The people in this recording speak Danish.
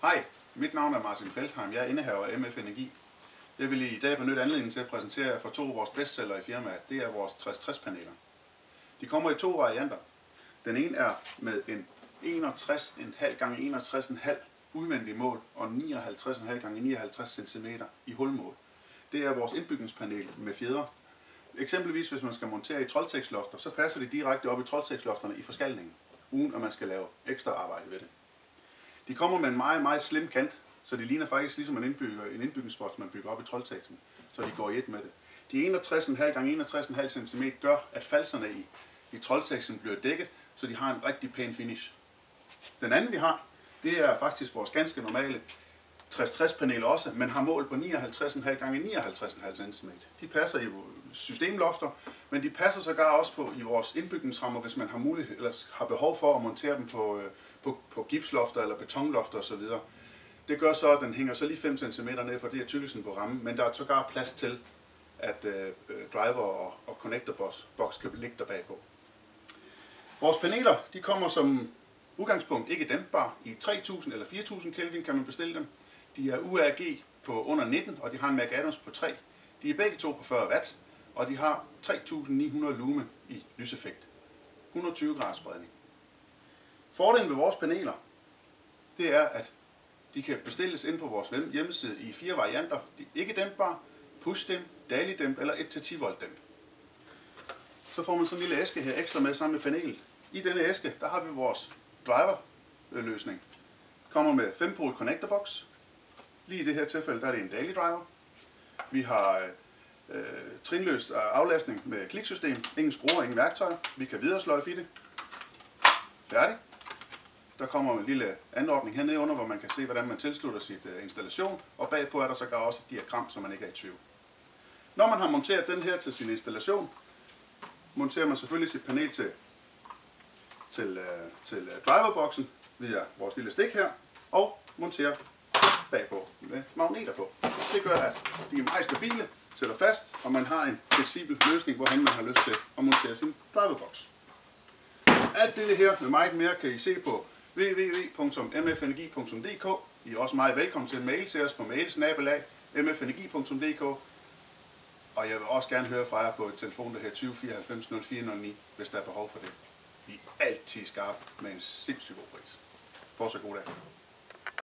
Hej, mit navn er Martin Feldheim. Jeg er indehaver af MF Energi. Jeg vil i dag benytte anledningen til at præsentere jer for to af vores bestsellere i firmaet. Det er vores 60-60 paneler. De kommer i to varianter. Den ene er med en 61,5 x 61,5 udvendig mål og 59,5 x 59 cm i hulmål. Det er vores indbygningspanel med fjeder. Eksempelvis hvis man skal montere i troldtægtslofter, så passer de direkte op i troldtægtslofterne i forskalningen, uden at man skal lave ekstra arbejde ved det. De kommer med en meget slim kant, så de ligner faktisk ligesom en indbygningsboks, man bygger op i troldtægten, så de går i et med det. De 61,5 x 61,5 cm gør, at falserne i troldtægten bliver dækket, så de har en rigtig pæn finish. Den anden vi har, det er faktisk vores ganske normale 60-60 panel også, men har mål på 59,5 x 59,5 cm. De passer i systemlofter, men de passer sågar også på i vores indbygningsrammer, hvis man har mulighed eller har behov for at montere dem på gipslofter eller betonlofter osv. Det gør så, at den hænger så lige 5 cm ned, for det er tykkelsen på rammen, men der er sågar plads til, at driver og connectorbox kan ligge der bagpå. Vores paneler, de kommer som udgangspunkt ikke dæmpbare. I 3000 eller 4000 Kelvin kan man bestille dem. De er UAG på under 19, og de har en McAdams på 3. De er begge to på 40 watt, og de har 3900 lumen i lyseffekt. 120 graders spredning. Fordelen ved vores paneler, det er, at de kan bestilles ind på vores hjemmeside i 4 varianter. De er ikke dæmpbare, push-dæmp, daily-dæmp eller 1-10 volt dæmp. Så får man sådan en lille æske her ekstra med sammen med panelet. I denne æske, der har vi vores driver-løsning. Kommer med 5-pol connectorbox. Lige i det her tilfælde, der er det en daily driver. Vi har trinløst aflastning med kliksystem. Ingen skruer, ingen værktøjer. Vi kan videresløjfe i det. Færdig. Der kommer en lille anordning hernede under, hvor man kan se, hvordan man tilslutter sit installation. Og bagpå er der sågar også et diagram, så man ikke er i tvivl. Når man har monteret den her til sin installation, monterer man selvfølgelig sit panel til driverboksen via vores lille stik her, og monterer bagpå med magneter på. Det gør, at de er meget stabile, sætter fast, og man har en fleksibel løsning, hvorhen man har lyst til at montere sin driverbox. Alt det her med meget mere kan I se på www.mfenergi.dk. I er også meget velkommen til at mail til os på mail@mfenergi.dk. Og jeg vil også gerne høre fra jer på et telefon, der hedder 20 94 0409, hvis der er behov for det. Vi er altid skarpe med en sindssygt god pris. Fortsat god dag.